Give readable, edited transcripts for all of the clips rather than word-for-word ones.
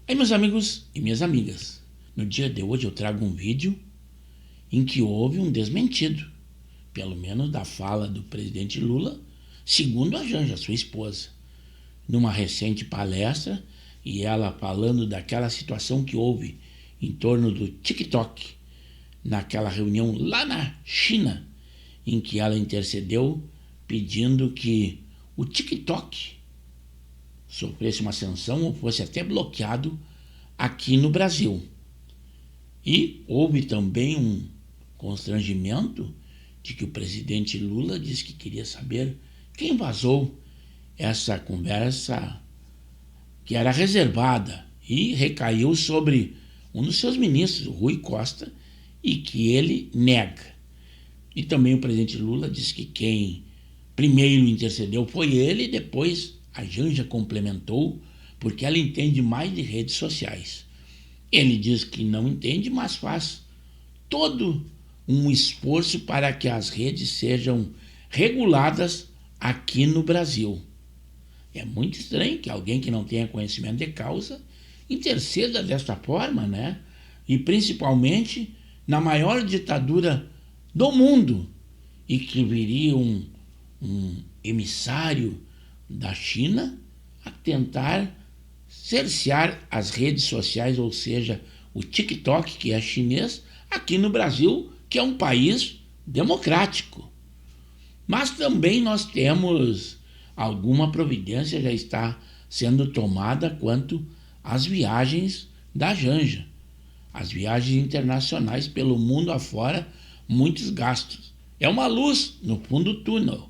Aí, meus amigos e minhas amigas, no dia de hoje eu trago um vídeo em que houve um desmentido, pelo menos da fala do presidente Lula, segundo a Janja, sua esposa, numa recente palestra, e ela falando daquela situação que houve em torno do TikTok, naquela reunião lá na China, em que ela intercedeu pedindo que o TikTok sofresse uma sanção ou fosse até bloqueado aqui no Brasil. E houve também um constrangimento de que o presidente Lula disse que queria saber quem vazou essa conversa que era reservada e recaiu sobre um dos seus ministros, o Rui Costa, e que ele nega. E também o presidente Lula disse que quem primeiro intercedeu foi ele e depois a Janja complementou, porque ela entende mais de redes sociais. Ele diz que não entende, mas faz todo um esforço para que as redes sejam reguladas aqui no Brasil. É muito estranho que alguém que não tenha conhecimento de causa interceda desta forma, né? E principalmente na maior ditadura do mundo, e que viria um emissário da China a tentar cercear as redes sociais, ou seja, o TikTok, que é chinês, aqui no Brasil, que é um país democrático. Mas também nós temos alguma providência já está sendo tomada quanto às viagens da Janja. As viagens internacionais pelo mundo afora, muitos gastos. É uma luz no fundo do túnel.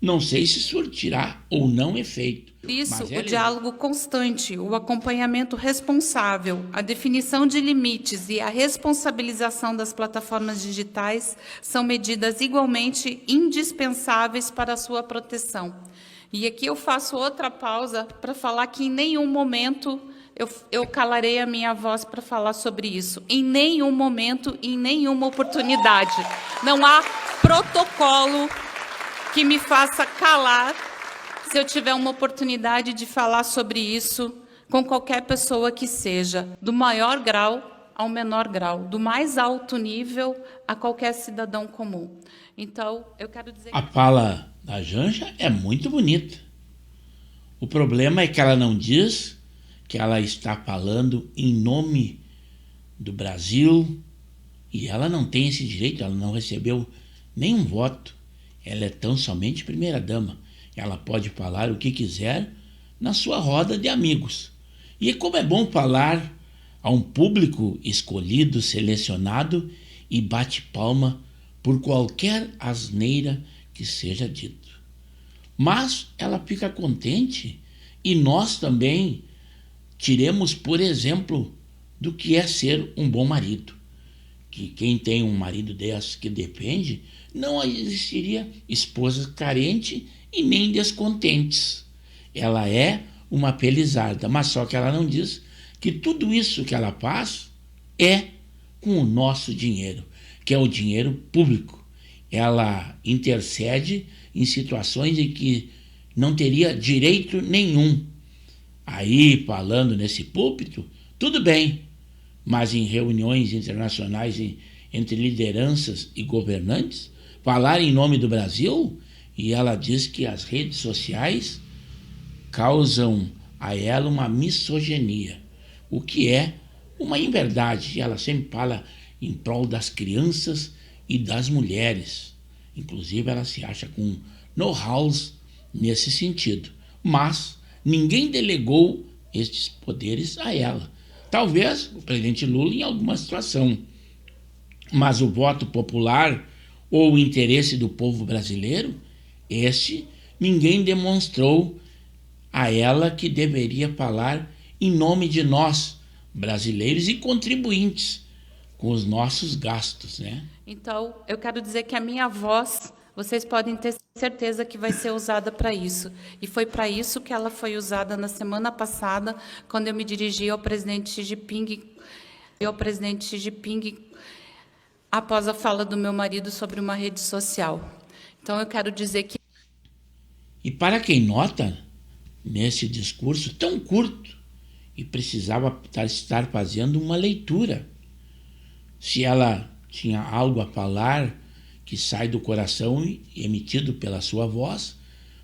Não sei se surtirá ou não efeito. Isso, o diálogo constante, o acompanhamento responsável, a definição de limites e a responsabilização das plataformas digitais são medidas igualmente indispensáveis para a sua proteção. E aqui eu faço outra pausa para falar que em nenhum momento eu calarei a minha voz para falar sobre isso. Em nenhum momento, em nenhuma oportunidade. Não há protocolo que me faça calar se eu tiver uma oportunidade de falar sobre isso com qualquer pessoa que seja, do maior grau ao menor grau, do mais alto nível a qualquer cidadão comum. Então, eu quero dizer... A fala da Janja é muito bonita. O problema é que ela não diz que ela está falando em nome do Brasil, e ela não tem esse direito, ela não recebeu nenhum voto. Ela é tão somente primeira-dama. Ela pode falar o que quiser na sua roda de amigos. E como é bom falar a um público escolhido, selecionado, e bate palma por qualquer asneira que seja dito. Mas ela fica contente, e nós também tiremos, por exemplo, do que é ser um bom marido. Que quem tem um marido desse que defende, não existiria esposas carentes e nem descontentes. Ela é uma felizarda, mas só que ela não diz que tudo isso que ela faz é com o nosso dinheiro, que é o dinheiro público. Ela intercede em situações em que não teria direito nenhum. Aí, falando nesse púlpito, tudo bem, mas em reuniões internacionais entre lideranças e governantes, falar em nome do Brasil, e ela diz que as redes sociais causam a ela uma misoginia, o que é uma inverdade. Ela sempre fala em prol das crianças e das mulheres. Inclusive, ela se acha com know-hows nesse sentido. Mas ninguém delegou estes poderes a ela. Talvez o presidente Lula em alguma situação. Mas o voto popular ou o interesse do povo brasileiro, este ninguém demonstrou a ela que deveria falar em nome de nós, brasileiros e contribuintes, com os nossos gastos, né? Então, eu quero dizer que a minha voz, vocês podem ter certeza que vai ser usada para isso. E foi para isso que ela foi usada na semana passada, quando eu me dirigi ao presidente Xi Jinping, após a fala do meu marido sobre uma rede social. Então, eu quero dizer que... E para quem nota, nesse discurso tão curto e precisava estar fazendo uma leitura. Se ela tinha algo a falar que sai do coração e emitido pela sua voz,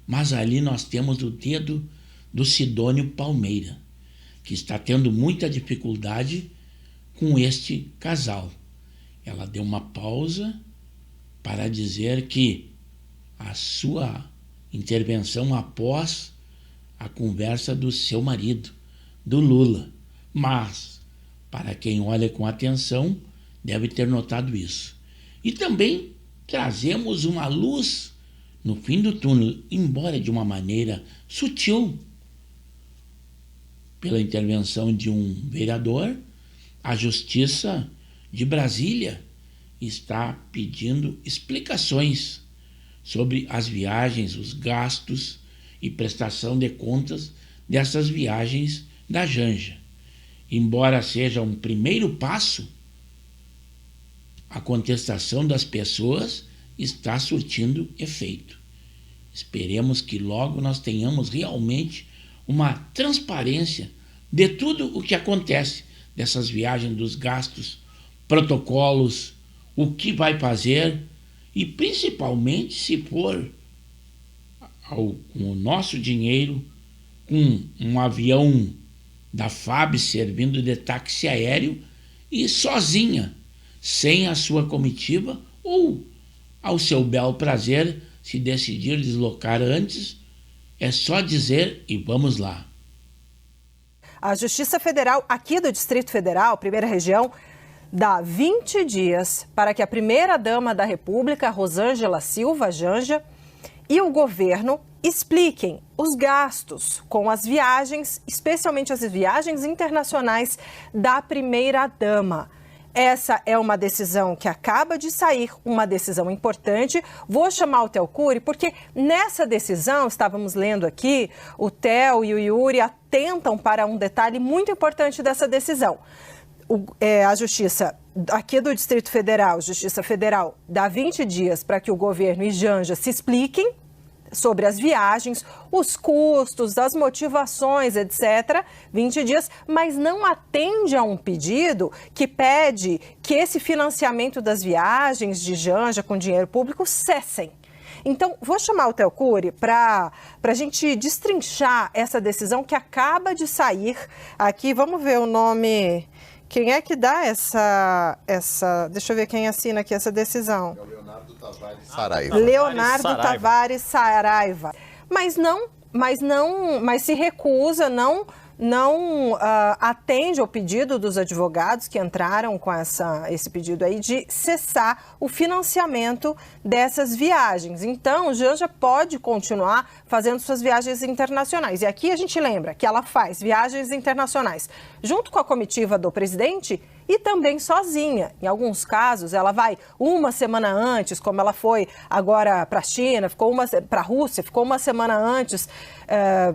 mas ali nós temos o dedo do Sidônio Palmeira, que está tendo muita dificuldade com este casal. Ela deu uma pausa para dizer que a sua intervenção após a conversa do seu marido, do Lula. Mas, para quem olha com atenção, deve ter notado isso. E também trazemos uma luz no fim do túnel, embora de uma maneira sutil, pela intervenção de um vereador. A Justiça de Brasília está pedindo explicações sobre as viagens, os gastos e prestação de contas dessas viagens da Janja. Embora seja um primeiro passo, a contestação das pessoas está surtindo efeito. Esperemos que logo nós tenhamos realmente uma transparência de tudo o que acontece dessas viagens, dos gastos, protocolos, o que vai fazer e principalmente se for com o nosso dinheiro, com um avião da FAB servindo de táxi aéreo e sozinha, sem a sua comitiva ou ao seu bel prazer, se decidir deslocar antes, é só dizer e vamos lá. A Justiça Federal aqui do Distrito Federal, primeira região, dá 20 dias para que a primeira-dama da República, Rosângela Silva Janja, e o governo expliquem os gastos com as viagens, especialmente as viagens internacionais da primeira-dama. Essa é uma decisão que acaba de sair, uma decisão importante. Vou chamar o Theo Cury, porque nessa decisão, estávamos lendo aqui, o Theo e o Yuri atentam para um detalhe muito importante dessa decisão. A Justiça aqui do Distrito Federal, Justiça Federal, dá 20 dias para que o governo e Janja se expliquem sobre as viagens, os custos, as motivações, etc., 20 dias, mas não atende a um pedido que pede que esse financiamento das viagens de Janja com dinheiro público cessem. Então, vou chamar o Theo Cury para a gente destrinchar essa decisão que acaba de sair aqui. Vamos ver o nome. Quem é que dá essa... Deixa eu ver quem assina aqui essa decisão. É o Leonardo Tavares Saraiva. Leonardo Tavares Saraiva. Mas se recusa, não atende ao pedido dos advogados que entraram com esse pedido aí de cessar o financiamento dessas viagens. Então, Janja pode continuar fazendo suas viagens internacionais. E aqui a gente lembra que ela faz viagens internacionais junto com a comitiva do presidente e também sozinha. Em alguns casos, ela vai uma semana antes, como ela foi agora para a China, para a Rússia, ficou uma semana antes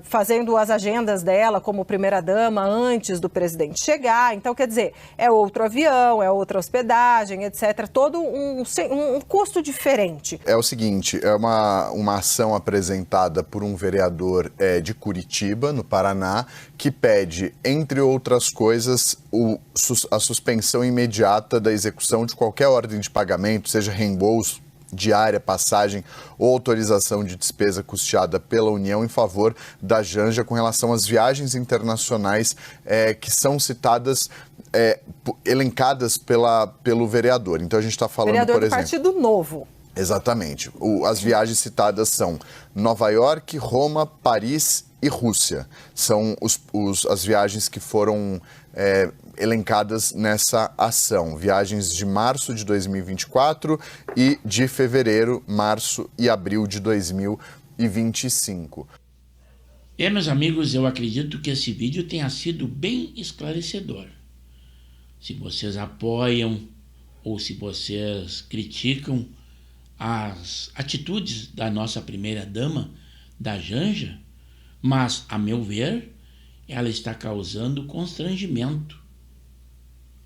fazendo as agendas dela como primeira-dama antes do presidente chegar. Então, quer dizer, é outro avião, é outra hospedagem, etc. Todo um custo diferente. É o seguinte, é uma ação apresentada por um vereador de Curitiba, no Paraná, que pede, entre outras coisas, a suspensão imediata da execução de qualquer ordem de pagamento, seja reembolso, diária, passagem ou autorização de despesa custeada pela União em favor da Janja com relação às viagens internacionais que são citadas, elencadas pelo vereador. Então a gente está falando, vereador por exemplo... Partido Novo. Exatamente. As viagens citadas são Nova York, Roma, Paris e Rússia. São as viagens que foram elencadas nessa ação. Viagens de março de 2024 e de fevereiro, março e abril de 2025. Meus amigos, eu acredito que esse vídeo tenha sido bem esclarecedor. Se vocês apoiam ou se vocês criticam as atitudes da nossa primeira-dama, da Janja, mas, a meu ver, ela está causando constrangimento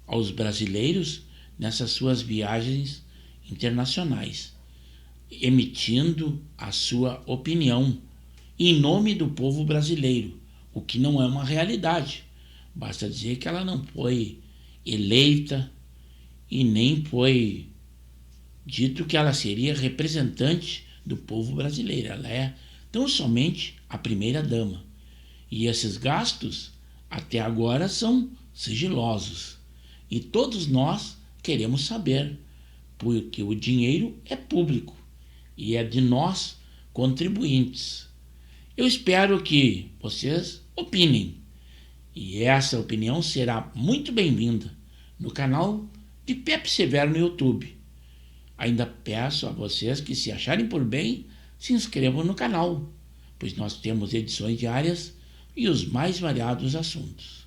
aos brasileiros nessas suas viagens internacionais, emitindo a sua opinião em nome do povo brasileiro, o que não é uma realidade. Basta dizer que ela não foi eleita e nem foi dito que ela seria representante do povo brasileiro. Ela é tão somente a primeira-dama. E esses gastos, até agora, são sigilosos. E todos nós queremos saber, porque o dinheiro é público e é de nós, contribuintes. Eu espero que vocês opinem. E essa opinião será muito bem-vinda no canal de Pepe Severo no YouTube. Ainda peço a vocês que, se acharem por bem, se inscrevam no canal, pois nós temos edições diárias e os mais variados assuntos.